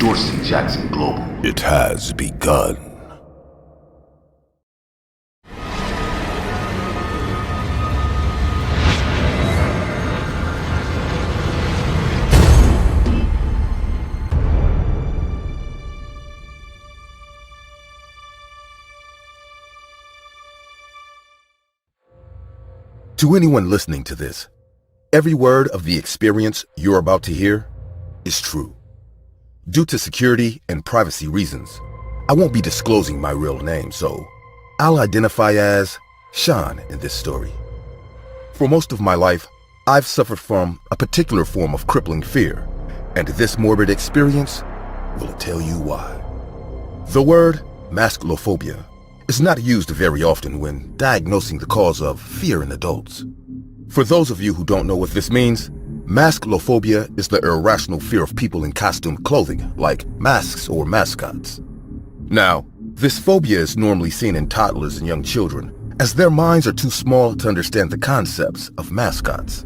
Dorsey Jackson Global. It has begun. To anyone listening to this, every word of the experience you're about to hear is true. Due to security and privacy reasons, I won't be disclosing my real name, so I'll identify as Sean in this story. For most of my life, I've suffered from a particular form of crippling fear, and this morbid experience will tell you why. The word masculophobia is not used very often when diagnosing the cause of fear in adults. For those of you who don't know what this means, masculophobia is the irrational fear of people in costume clothing, like masks or mascots. Now, this phobia is normally seen in toddlers and young children, as their minds are too small to understand the concepts of mascots.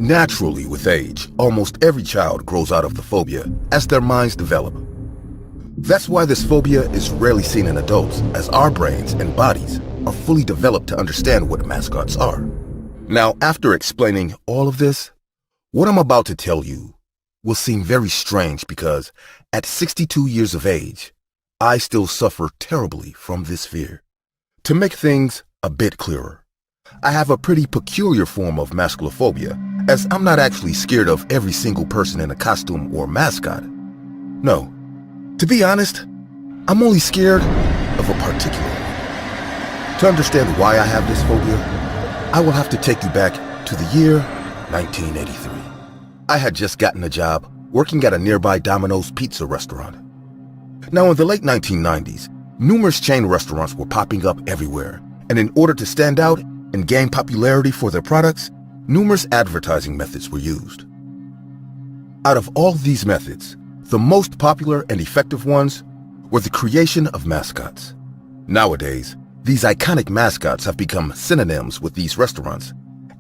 Naturally, with age, almost every child grows out of the phobia as their minds develop. That's why this phobia is rarely seen in adults, as our brains and bodies are fully developed to understand what mascots are. Now, after explaining all of this, what I'm about to tell you will seem very strange because at 62 years of age, I still suffer terribly from this fear. To make things a bit clearer, I have a pretty peculiar form of masculophobia, as I'm not actually scared of every single person in a costume or mascot. No. To be honest, I'm only scared of a particular one. To understand why I have this phobia, I will have to take you back to the year 1983. I had just gotten a job working at a nearby Domino's pizza restaurant. Now, in the late 1990s, numerous chain restaurants were popping up everywhere, and in order to stand out and gain popularity for their products, numerous advertising methods were used. Out of all these methods, the most popular and effective ones were the creation of mascots. Nowadays, these iconic mascots have become synonyms with these restaurants,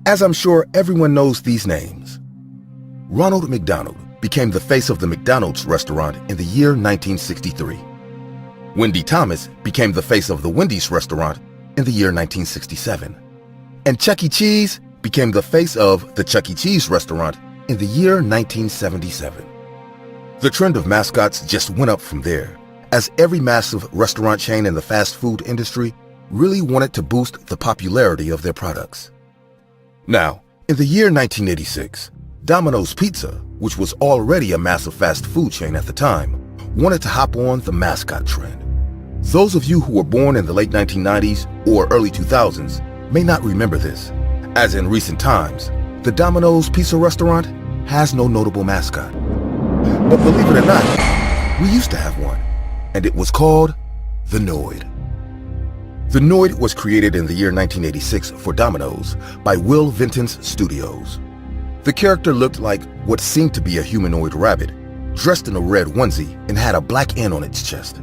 as I'm sure everyone knows these names. Ronald McDonald became the face of the McDonald's restaurant in the year 1963. Wendy Thomas became the face of the Wendy's restaurant in the year 1967. And Chuck E. Cheese became the face of the Chuck E. Cheese restaurant in the year 1977. The trend of mascots just went up from there, as every massive restaurant chain in the fast food industry really wanted to boost the popularity of their products. Now, in the year 1986, Domino's Pizza, which was already a massive fast food chain at the time, wanted to hop on the mascot trend. Those of you who were born in the late 1990s or early 2000s may not remember this, as in recent times, the Domino's Pizza restaurant has no notable mascot. But believe it or not, we used to have one, and it was called the Noid. The Noid was created in the year 1986 for Domino's by Will Vinton's Studios. The character looked like what seemed to be a humanoid rabbit, dressed in a red onesie and had a black N on its chest.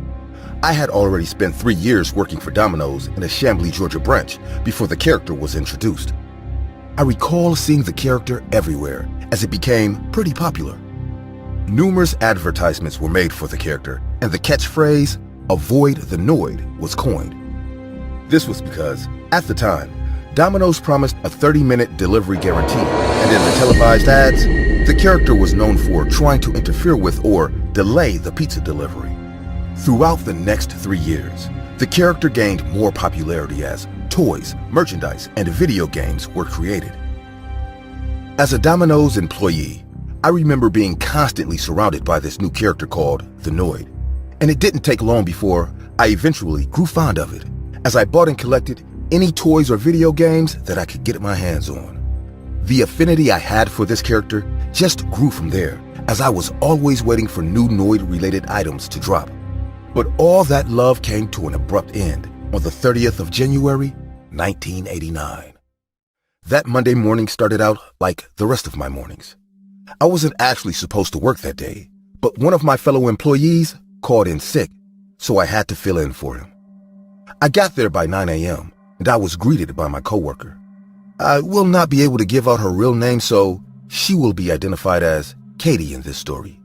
I had already spent 3 years working for Domino's in a Chamblee, Georgia branch before the character was introduced. I recall seeing the character everywhere as it became pretty popular. Numerous advertisements were made for the character, and the catchphrase, "Avoid the Noid," was coined. This was because, at the time, Domino's promised a 30-minute delivery guarantee, and in the televised ads, the character was known for trying to interfere with or delay the pizza delivery. Throughout the next 3 years, the character gained more popularity as toys, merchandise, and video games were created. As a Domino's employee, I remember being constantly surrounded by this new character called the Noid, and it didn't take long before I eventually grew fond of it, as I bought and collected any toys or video games that I could get my hands on. The affinity I had for this character just grew from there, as I was always waiting for new Noid-related items to drop. But all that love came to an abrupt end on the 30th of January, 1989. That Monday morning started out like the rest of my mornings. I wasn't actually supposed to work that day, but one of my fellow employees called in sick, so I had to fill in for him. I got there by 9 a.m., and I was greeted by my coworker. I will not be able to give out her real name, so she will be identified as Katie in this story.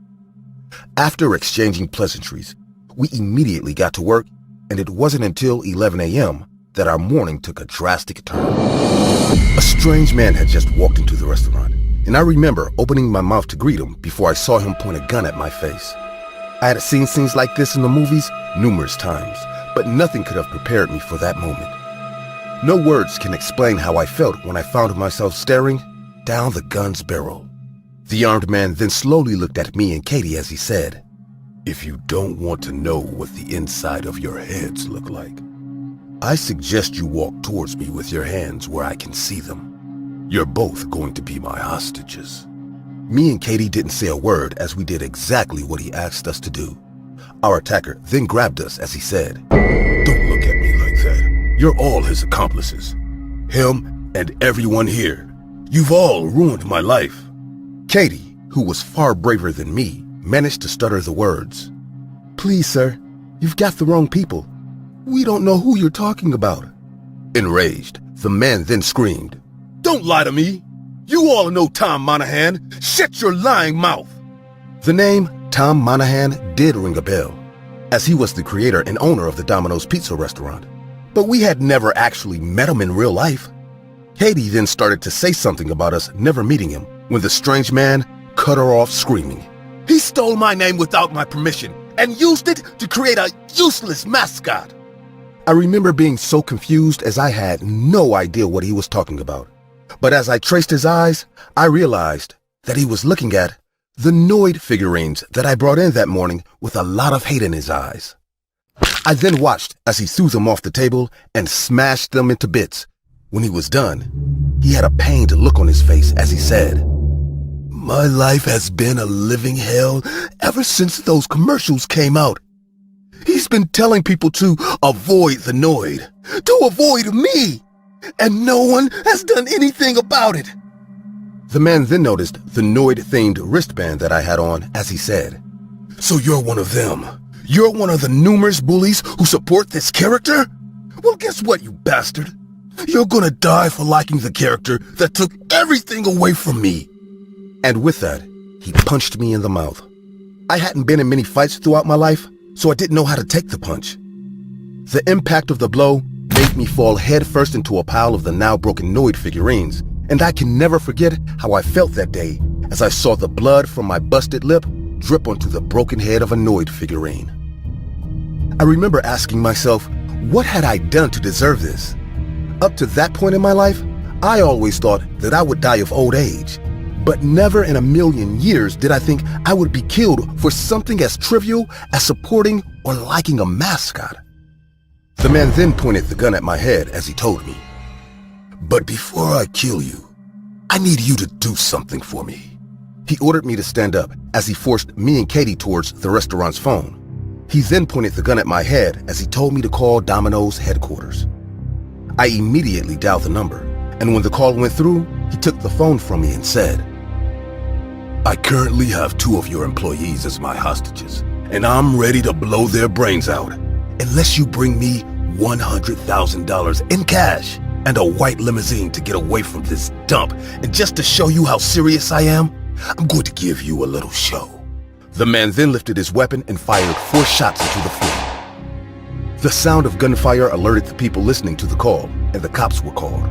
After exchanging pleasantries, we immediately got to work, and it wasn't until 11 a.m. that our morning took a drastic turn. A strange man had just walked into the restaurant, and I remember opening my mouth to greet him before I saw him point a gun at my face. I had seen scenes like this in the movies numerous times, but nothing could have prepared me for that moment. No words can explain how I felt when I found myself staring down the gun's barrel. The armed man then slowly looked at me and Katie as he said, "If you don't want to know what the inside of your heads look like, I suggest you walk towards me with your hands where I can see them. You're both going to be my hostages." Me and Katie didn't say a word as we did exactly what he asked us to do. Our attacker then grabbed us as he said, "Don't look at me like that. You're all his accomplices. Him and everyone here. You've all ruined my life." Katie, who was far braver than me, managed to stutter the words, "Please, sir, you've got the wrong people. We don't know who you're talking about." Enraged, the man then screamed, "Don't lie to me! You all know Tom Monahan! Shut your lying mouth!" The name Tom Monahan did ring a bell, as he was the creator and owner of the Domino's pizza restaurant. But we had never actually met him in real life. Katie then started to say something about us never meeting him when the strange man cut her off screaming, "He stole my name without my permission and used it to create a useless mascot." I remember being so confused as I had no idea what he was talking about. But as I traced his eyes, I realized that he was looking at the Noid figurines that I brought in that morning with a lot of hate in his eyes. I then watched as he threw them off the table and smashed them into bits. When he was done, he had a pained look on his face as he said, "My life has been a living hell ever since those commercials came out. He's been telling people to avoid the Noid, to avoid me, and no one has done anything about it." The man then noticed the Noid-themed wristband that I had on as he said, "So you're one of them? You're one of the numerous bullies who support this character? Well, guess what, you bastard? You're gonna die for liking the character that took everything away from me." And with that, he punched me in the mouth. I hadn't been in many fights throughout my life, so I didn't know how to take the punch. The impact of the blow made me fall headfirst into a pile of the now broken Noid figurines, and I can never forget how I felt that day as I saw the blood from my busted lip drip onto the broken head of a Noid figurine. I remember asking myself, what had I done to deserve this? Up to that point in my life, I always thought that I would die of old age, but never in a million years did I think I would be killed for something as trivial as supporting or liking a mascot. The man then pointed the gun at my head as he told me, "But before I kill you, I need you to do something for me." He ordered me to stand up as he forced me and Katie towards the restaurant's phone. He then pointed the gun at my head as he told me to call Domino's headquarters. I immediately dialed the number, and when the call went through, he took the phone from me and said, "I currently have 2 of your employees as my hostages, and I'm ready to blow their brains out unless you bring me $100,000 in cash and a white limousine to get away from this dump. And just to show you how serious I am, I'm going to give you a little show." The man then lifted his weapon and fired 4 shots into the floor. The sound of gunfire alerted the people listening to the call, and the cops were called.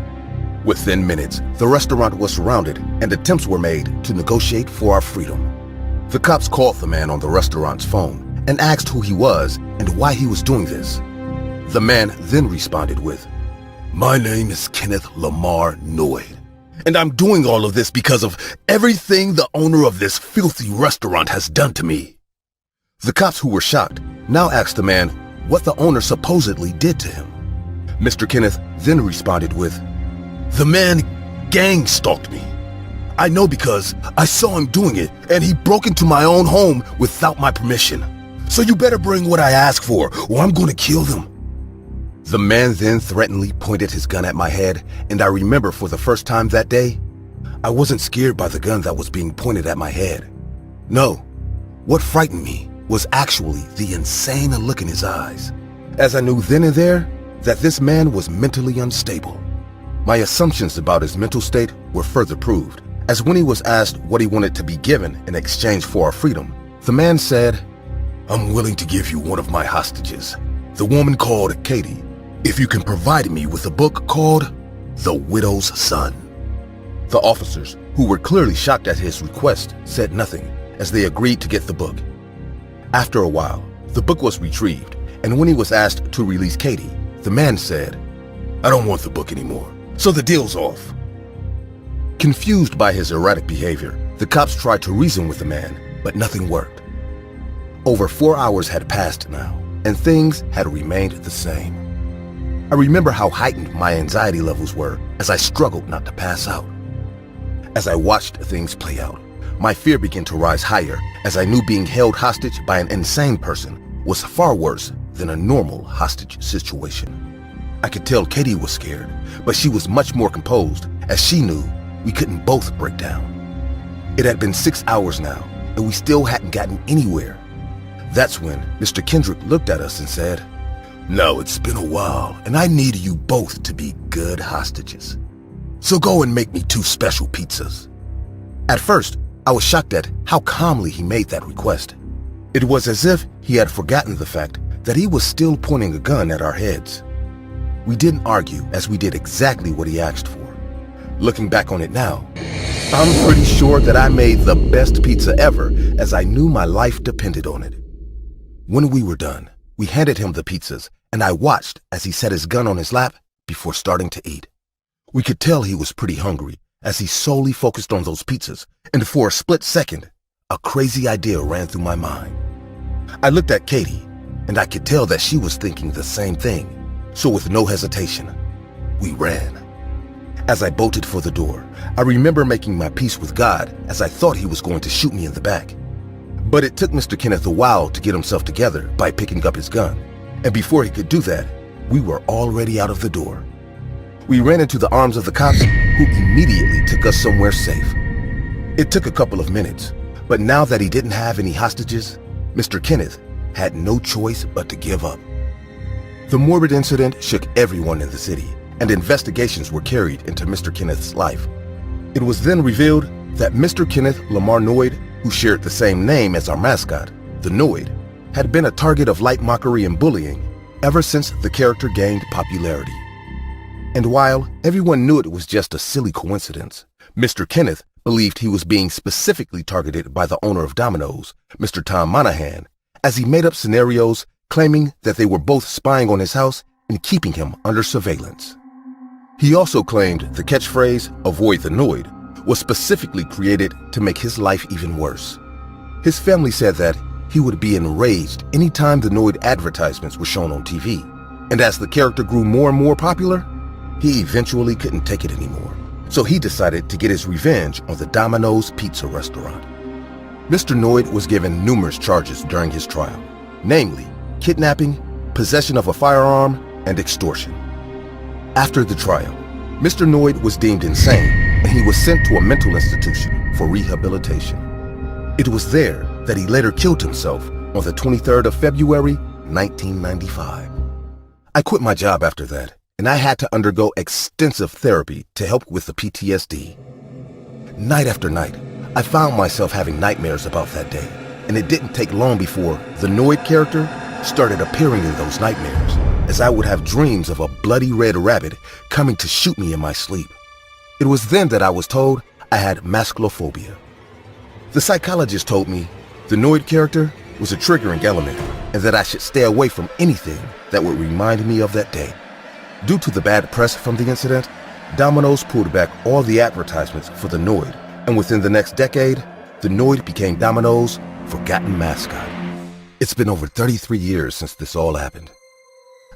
Within minutes, the restaurant was surrounded and attempts were made to negotiate for our freedom. The cops called the man on the restaurant's phone and asked who he was and why he was doing this. The man then responded with, "My name is Kenneth Lamar Noid, and I'm doing all of this because of everything the owner of this filthy restaurant has done to me." The cops, who were shocked, now asked the man what the owner supposedly did to him. Mr. Kenneth then responded with, "The man gang stalked me. I know because I saw him doing it, and he broke into my own home without my permission. So you better bring what I ask for, or I'm going to kill them." The man then threateningly pointed his gun at my head, and I remember for the first time that day, I wasn't scared by the gun that was being pointed at my head. No, what frightened me was actually the insane look in his eyes, as I knew then and there that this man was mentally unstable. My assumptions about his mental state were further proved, as when he was asked what he wanted to be given in exchange for our freedom, The man said, "I'm willing to give you one of my hostages, the woman called Katie, if you can provide me with a book called The Widow's Son." The officers, who were clearly shocked at his request, said nothing as they agreed to get the book. After a while, the book was retrieved, and when he was asked to release Katie, the man said, "I don't want the book anymore, so the deal's off." Confused by his erratic behavior, the cops tried to reason with the man, but nothing worked. Over 4 hours had passed now, and things had remained the same. I remember how heightened my anxiety levels were as I struggled not to pass out. As I watched things play out, my fear began to rise higher as I knew being held hostage by an insane person was far worse than a normal hostage situation. I could tell Katie was scared, but she was much more composed as she knew we couldn't both break down. It had been 6 hours now, and we still hadn't gotten anywhere. That's when Mr. Kendrick looked at us and said, "Now it's been a while, and I need you both to be good hostages. So go and make me 2 special pizzas." At first, I was shocked at how calmly he made that request. It was as if he had forgotten the fact that he was still pointing a gun at our heads. We didn't argue as we did exactly what he asked for. Looking back on it now, I'm pretty sure that I made the best pizza ever as I knew my life depended on it. When we were done, we handed him the pizzas, and I watched as he set his gun on his lap before starting to eat. We could tell he was pretty hungry as he solely focused on those pizzas, and for a split second, a crazy idea ran through my mind. I looked at Katie, and I could tell that she was thinking the same thing, so with no hesitation, we ran. As I bolted for the door, I remember making my peace with God as I thought he was going to shoot me in the back. But it took Mr. Kenneth a while to get himself together by picking up his gun, and before he could do that, we were already out of the door. We ran into the arms of the cops, who immediately took us somewhere safe. It took a couple of minutes, but now that he didn't have any hostages, Mr. Kenneth had no choice but to give up. The morbid incident shook everyone in the city, and investigations were carried into Mr. Kenneth's life. It was then revealed that Mr. Kenneth Lamar Noyd, who shared the same name as our mascot, the Noyd, had been a target of light mockery and bullying ever since the character gained popularity. And while everyone knew it was just a silly coincidence, Mr. Kenneth believed he was being specifically targeted by the owner of Domino's, Mr. Tom Monahan, as he made up scenarios claiming that they were both spying on his house and keeping him under surveillance. He also claimed the catchphrase, "Avoid the Noyd," was specifically created to make his life even worse. His family said that he would be enraged anytime the Noyd advertisements were shown on TV, and as the character grew more and more popular, he eventually couldn't take it anymore, so he decided to get his revenge on the Domino's pizza restaurant. Mr. Noyd was given numerous charges during his trial, namely kidnapping, possession of a firearm, and extortion. After the trial, Mr. Noyd was deemed insane, and he was sent to a mental institution for rehabilitation. It was there that he later killed himself on the 23rd of February, 1995. I quit my job after that, and I had to undergo extensive therapy to help with the PTSD. Night after night, I found myself having nightmares about that day, and it didn't take long before the Noyd character started appearing in those nightmares, as I would have dreams of a bloody red rabbit coming to shoot me in my sleep. It was then that I was told I had masculophobia. The psychologist told me the Noyd character was a triggering element and that I should stay away from anything that would remind me of that day. Due to the bad press from the incident, Domino's pulled back all the advertisements for the Noyd, and within the next decade, the Noyd became Domino's forgotten mascot. It's been over 33 years since this all happened.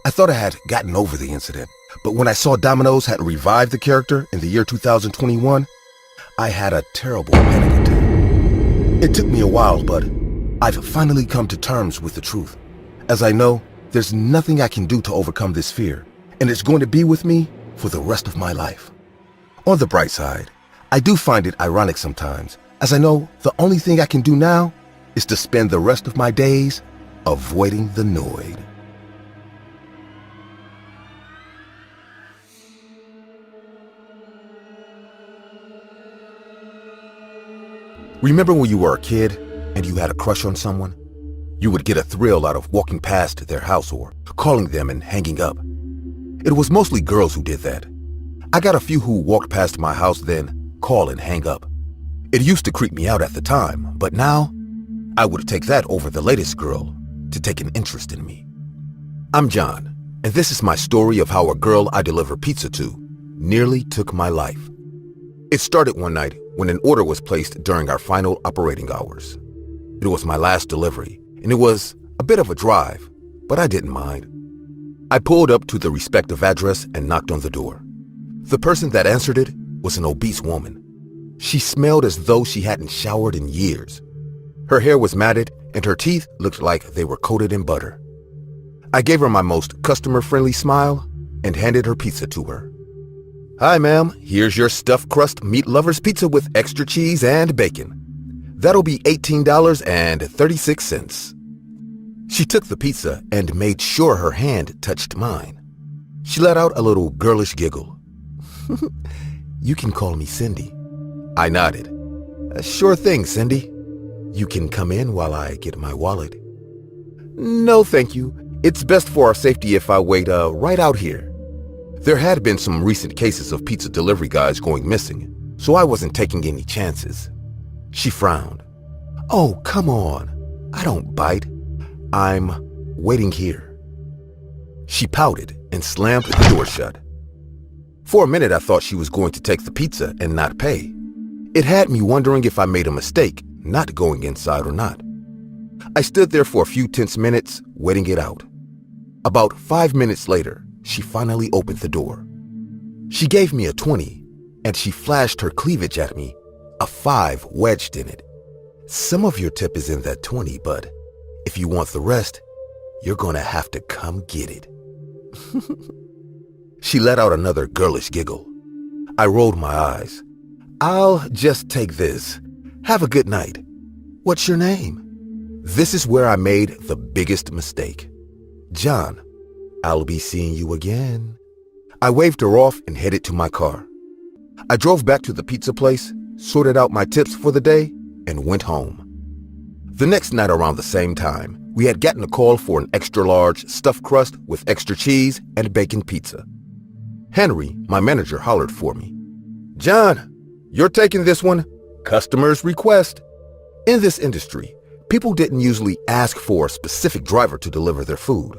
I thought I had gotten over the incident, but when I saw Domino's had revived the character in the year 2021, I had a terrible panic attack. It took me a while, but I've finally come to terms with the truth, as I know there's nothing I can do to overcome this fear, and it's going to be with me for the rest of my life. On the bright side, I do find it ironic sometimes, as I know the only thing I can do now is to spend the rest of my days avoiding the Noyd. Remember when you were a kid and you had a crush on someone? You would get a thrill out of walking past their house or calling them and hanging up. It was mostly girls who did that. I got a few who walked past my house then call and hang up. It used to creep me out at the time, but now I would take that over the latest girl to take an interest in me. I'm John, and this is my story of how a girl I deliver pizza to nearly took my life. It started one night when an order was placed during our final operating hours. It was my last delivery, and it was a bit of a drive, but I didn't mind. I pulled up to the respective address and knocked on the door. The person that answered it was an obese woman. She smelled as though she hadn't showered in years. Her hair was matted, and her teeth looked like they were coated in butter. I gave her my most customer-friendly smile and handed her pizza to her. "Hi, ma'am. Here's your stuffed crust meat lover's pizza with extra cheese and bacon. That'll be $18.36. She took the pizza and made sure her hand touched mine. She let out a little girlish giggle. "You can call me Cindy." I nodded. "Sure thing, Cindy. You can come in while I get my wallet." "No, thank you. It's best for our safety if I wait right out here." There had been some recent cases of pizza delivery guys going missing, so I wasn't taking any chances. She frowned. "Oh, come on. I don't bite. I'm waiting here." She pouted and slammed the door shut. For a minute, I thought she was going to take the pizza and not pay. It had me wondering if I made a mistake not going inside or not. I stood there for a few tense minutes, waiting it out. About 5 minutes later, she finally opened the door. She gave me a 20, and she flashed her cleavage at me, a 5 wedged in it. "Some of your tip is in that 20, but if you want the rest, you're gonna have to come get it." She let out another girlish giggle. I rolled my eyes. "I'll just take this. Have a good night. What's your name?" This is where I made the biggest mistake. "John. I'll be seeing you again." I waved her off and headed to my car. I drove back to the pizza place, sorted out my tips for the day, and went home. The next night around the same time, we had gotten a call for an extra-large stuffed crust with extra cheese and bacon pizza. Henry, my manager, hollered for me. "John, you're taking this one. Customer's request." In this industry, people didn't usually ask for a specific driver to deliver their food.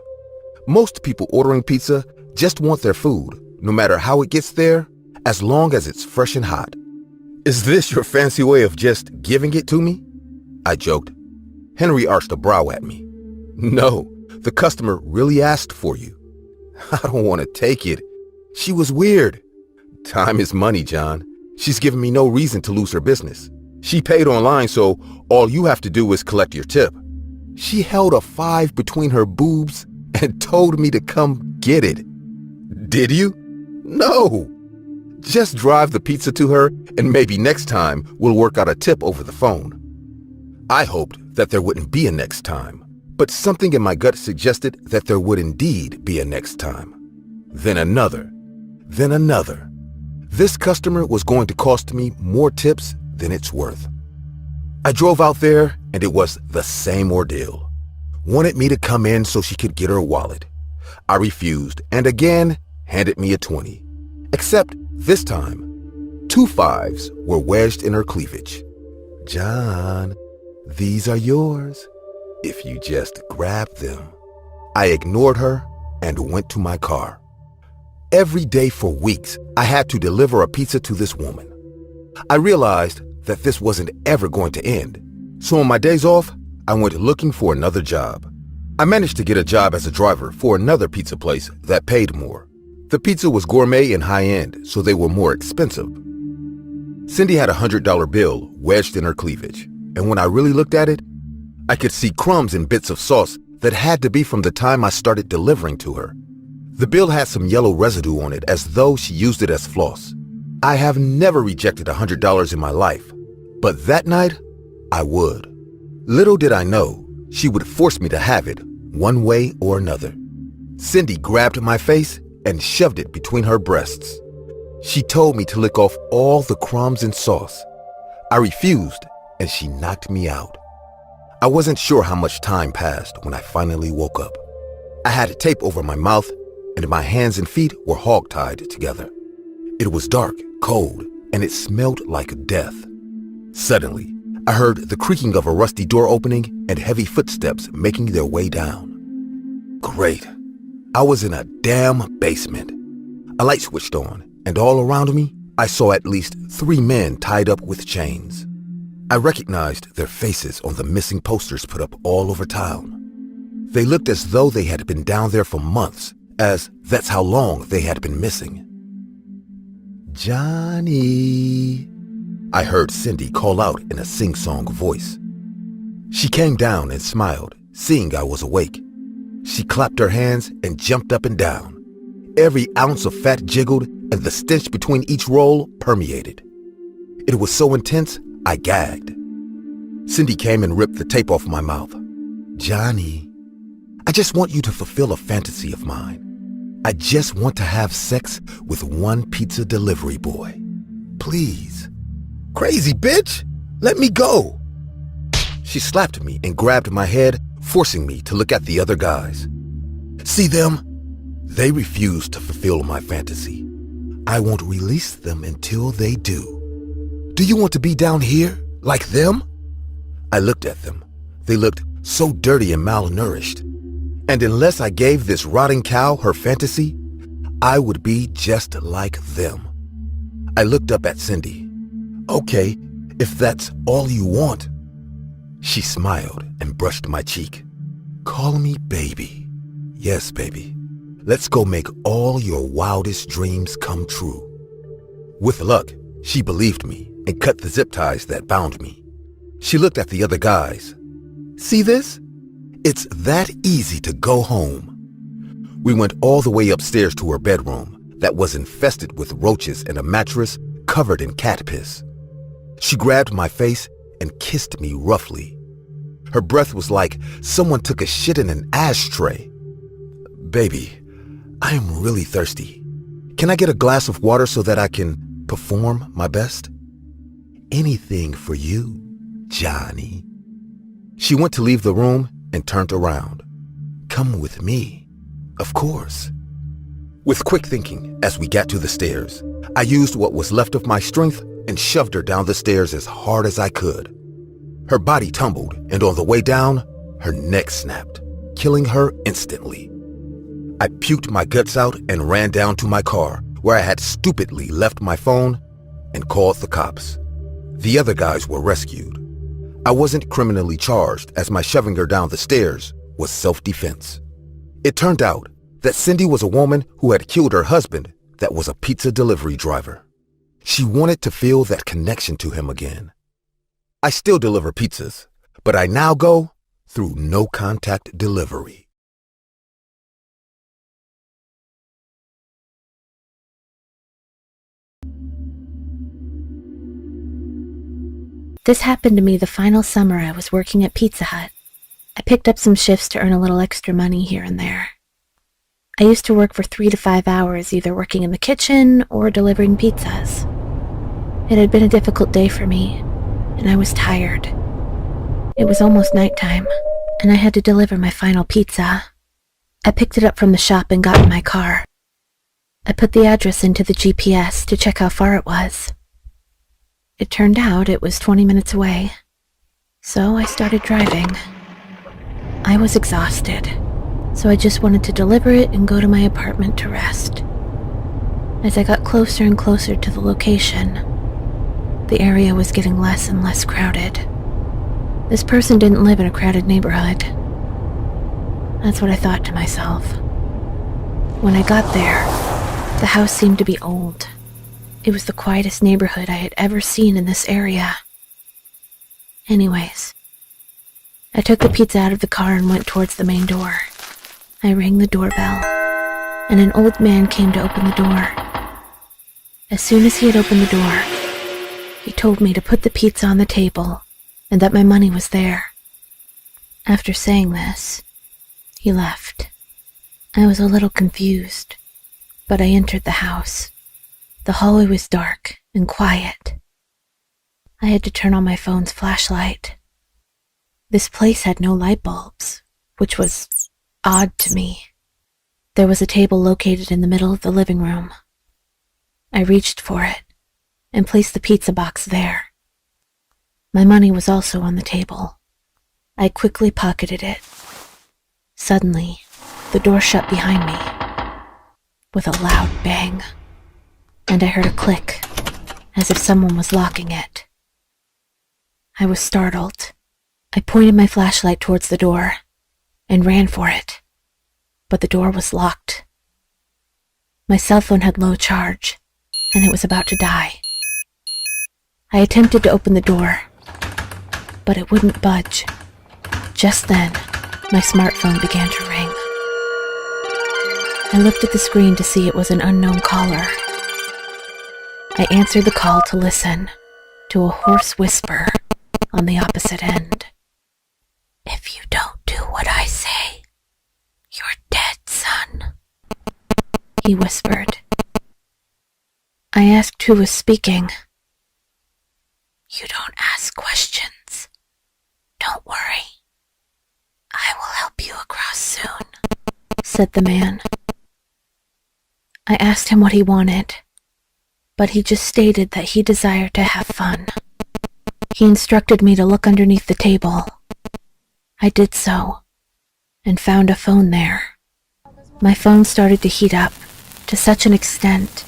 Most people ordering pizza just want their food, no matter how it gets there, as long as it's fresh and hot. "Is this your fancy way of just giving it to me?" I joked. Henry arched a brow at me. "No, the customer really asked for you." "I don't want to take it. She was weird." "Time is money, John. She's given me no reason to lose her business. She paid online, so all you have to do is collect your tip." She held a 5 between her boobs and told me to come get it. "Did you?" "No." "Just drive the pizza to her, and maybe next time we'll work out a tip over the phone." I hoped that there wouldn't be a next time, but something in my gut suggested that there would indeed be a next time. Then another. Then another. This customer was going to cost me more tips than it's worth. I drove out there, and it was the same ordeal. Wanted me to come in so she could get her wallet. I refused, and again handed me a 20. Except this time, 2 5s were wedged in her cleavage. "John, these are yours, if you just grab them." I ignored her and went to my car. Every day for weeks, I had to deliver a pizza to this woman. I realized that this wasn't ever going to end, so on my days off, I went looking for another job. I managed to get a job as a driver for another pizza place that paid more. The pizza was gourmet and high-end, so they were more expensive. Cindy had a $100 bill wedged in her cleavage, and when I really looked at it, I could see crumbs and bits of sauce that had to be from the time I started delivering to her. The bill had some yellow residue on it as though she used it as floss. I have never rejected $100 in my life, but that night, I would. Little did I know, she would force me to have it, one way or another. Cindy grabbed my face and shoved it between her breasts. She told me to lick off all the crumbs and sauce. I refused, and she knocked me out. I wasn't sure how much time passed when I finally woke up. I had tape over my mouth, and my hands and feet were hog-tied together. It was dark, cold, and it smelled like death. Suddenly, I heard the creaking of a rusty door opening and heavy footsteps making their way down. Great. I was in a damn basement. A light switched on, and all around me, I saw at least 3 men tied up with chains. I recognized their faces on the missing posters put up all over town. They looked as though they had been down there for months, as that's how long they had been missing. Johnny, I heard Cindy call out in a sing-song voice. She came down and smiled, seeing I was awake. She clapped her hands and jumped up and down. Every ounce of fat jiggled, and the stench between each roll permeated. It was so intense, I gagged. Cindy came and ripped the tape off my mouth. Johnny, I just want you to fulfill a fantasy of mine. I just want to have sex with one pizza delivery boy. Please. Crazy bitch! Let me go! She slapped me and grabbed my head, forcing me to look at the other guys. See them? They refuse to fulfill my fantasy. I won't release them until they do. Do you want to be down here, like them? I looked at them. They looked so dirty and malnourished. And unless I gave this rotting cow her fantasy, I would be just like them. I looked up at Cindy. Okay, if that's all you want. She smiled and brushed my cheek. Call me baby. Yes, baby. Let's go make all your wildest dreams come true. With luck, she believed me and cut the zip ties that bound me. She looked at the other guys. See this? It's that easy to go home. We went all the way upstairs to her bedroom that was infested with roaches and a mattress covered in cat piss. She grabbed my face and kissed me roughly. Her breath was like someone took a shit in an ashtray. Baby, I am really thirsty. Can I get a glass of water so that I can perform my best? Anything for you, Johnny. She went to leave the room and turned around. Come with me, of course. With quick thinking, as we got to the stairs, I used what was left of my strength and shoved her down the stairs as hard as I could. Her body tumbled, and on the way down, her neck snapped, killing her instantly. I puked my guts out and ran down to my car, where I had stupidly left my phone, and called the cops. The other guys were rescued. I wasn't criminally charged, as my shoving her down the stairs was self-defense. It turned out that Cindy was a woman who had killed her husband that was a pizza delivery driver. She wanted to feel that connection to him again. I still deliver pizzas, but I now go through no-contact delivery. This happened to me the final summer I was working at Pizza Hut. I picked up some shifts to earn a little extra money here and there. I used to work for 3 to 5 hours, either working in the kitchen or delivering pizzas. It had been a difficult day for me, and I was tired. It was almost nighttime, and I had to deliver my final pizza. I picked it up from the shop and got in my car. I put the address into the GPS to check how far it was. It turned out it was 20 minutes away, so I started driving. I was exhausted, so I just wanted to deliver it and go to my apartment to rest. As I got closer and closer to the location, the area was getting less and less crowded. This person didn't live in a crowded neighborhood. That's what I thought to myself. When I got there, the house seemed to be old. It was the quietest neighborhood I had ever seen in this area. Anyways, I took the pizza out of the car and went towards the main door. I rang the doorbell, and an old man came to open the door. As soon as he had opened the door, he told me to put the pizza on the table and that my money was there. After saying this, he left. I was a little confused, but I entered the house. The hallway was dark and quiet. I had to turn on my phone's flashlight. This place had no light bulbs, which was odd to me. There was a table located in the middle of the living room. I reached for it and placed the pizza box there. My money was also on the table. I quickly pocketed it. Suddenly, the door shut behind me with a loud bang, and I heard a click, as if someone was locking it. I was startled. I pointed my flashlight towards the door and ran for it, but the door was locked. My cell phone had low charge, and it was about to die. I attempted to open the door, but it wouldn't budge. Just then, my smartphone began to ring. I looked at the screen to see it was an unknown caller. I answered the call to listen to a hoarse whisper on the opposite end. "If you don't do what I say, you're dead, son," he whispered. I asked who was speaking. "You don't ask questions. Don't worry. I will help you across soon," said the man. I asked him what he wanted, but he just stated that he desired to have fun. He instructed me to look underneath the table. I did so, and found a phone there. My phone started to heat up to such an extent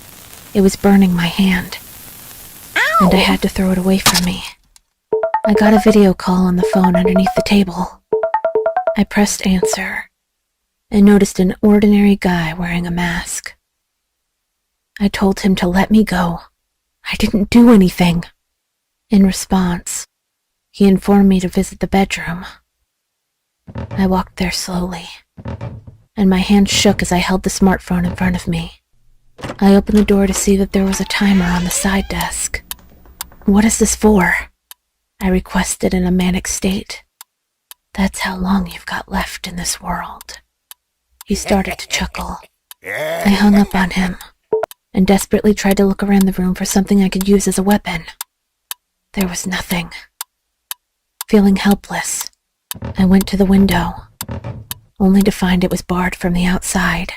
it was burning my hand, and I had to throw it away from me. I got a video call on the phone underneath the table. I pressed answer and noticed an ordinary guy wearing a mask. I told him to let me go. I didn't do anything. In response, he informed me to visit the bedroom. I walked there slowly, and my hand shook as I held the smartphone in front of me. I opened the door to see that there was a timer on the side desk. "What is this for?" I requested in a manic state. "That's how long you've got left in this world." He started to chuckle. I hung up on him and desperately tried to look around the room for something I could use as a weapon. There was nothing. Feeling helpless, I went to the window, only to find it was barred from the outside.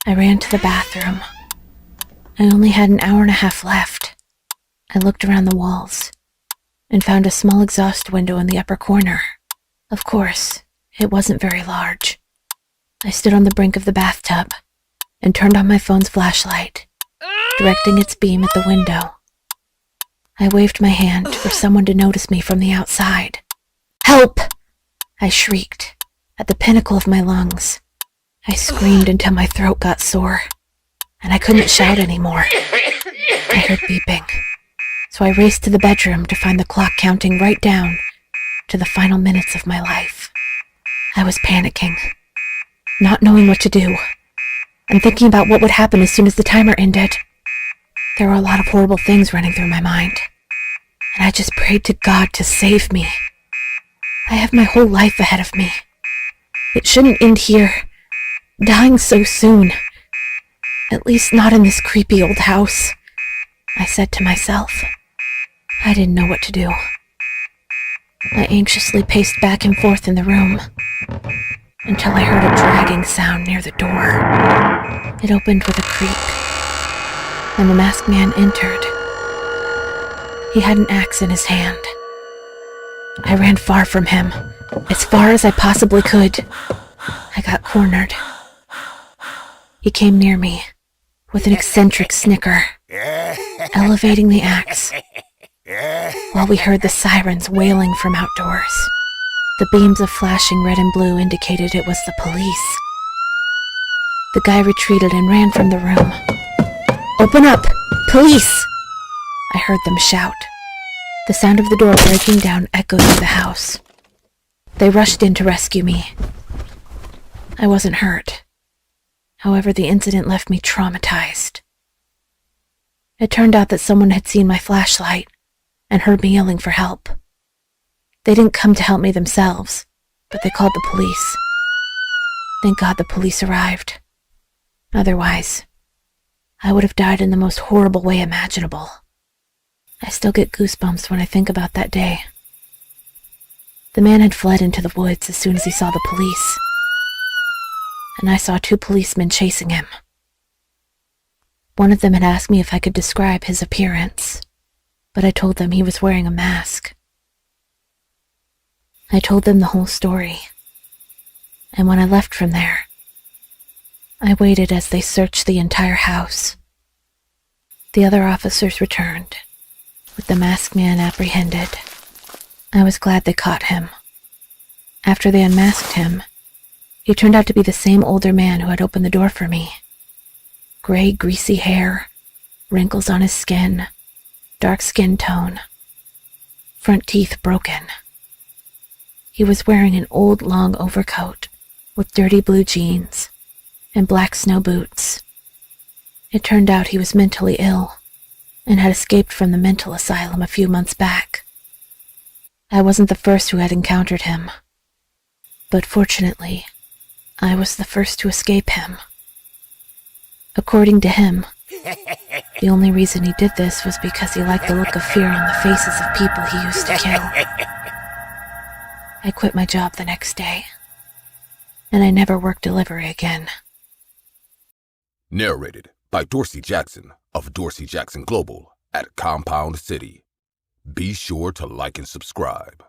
I ran to the bathroom. I only had an hour and a half left. I looked around the walls and found a small exhaust window in the upper corner. Of course, it wasn't very large. I stood on the brink of the bathtub and turned on my phone's flashlight, directing its beam at the window. I waved my hand for someone to notice me from the outside. "Help!" I shrieked at the pinnacle of my lungs. I screamed until my throat got sore, and I couldn't shout anymore. I heard beeping, so I raced to the bedroom to find the clock counting right down to the final minutes of my life. I was panicking, not knowing what to do, and thinking about what would happen as soon as the timer ended. There were a lot of horrible things running through my mind, and I just prayed to God to save me. I have my whole life ahead of me. It shouldn't end here, dying so soon. At least not in this creepy old house, I said to myself. I didn't know what to do. I anxiously paced back and forth in the room until I heard a dragging sound near the door. It opened with a creak, and the masked man entered. He had an axe in his hand. I ran far from him, as far as I possibly could. I got cornered. He came near me with an eccentric snicker, elevating the axe, while we heard the sirens wailing from outdoors. The beams of flashing red and blue indicated it was the police. The guy retreated and ran from the room. "Open up! Police!" I heard them shout. The sound of the door breaking down echoed through the house. They rushed in to rescue me. I wasn't hurt. However, the incident left me traumatized. It turned out that someone had seen my flashlight and heard me yelling for help. They didn't come to help me themselves, but they called the police. Thank God the police arrived. Otherwise, I would have died in the most horrible way imaginable. I still get goosebumps when I think about that day. The man had fled into the woods as soon as he saw the police, and I saw 2 policemen chasing him. One of them had asked me if I could describe his appearance, but I told them he was wearing a mask. I told them the whole story, and when I left from there, I waited as they searched the entire house. The other officers returned, with the masked man apprehended. I was glad they caught him. After they unmasked him, he turned out to be the same older man who had opened the door for me. Gray, greasy hair, wrinkles on his skin, dark skin tone, front teeth broken. He was wearing an old long overcoat with dirty blue jeans and black snow boots. It turned out he was mentally ill and had escaped from the mental asylum a few months back. I wasn't the first who had encountered him, but fortunately, I was the first to escape him. According to him, the only reason he did this was because he liked the look of fear on the faces of people he used to kill. I quit my job the next day, and I never worked delivery again. Narrated by Dorsey Jackson of Dorsey Jackson Global at Compound City. Be sure to like and subscribe.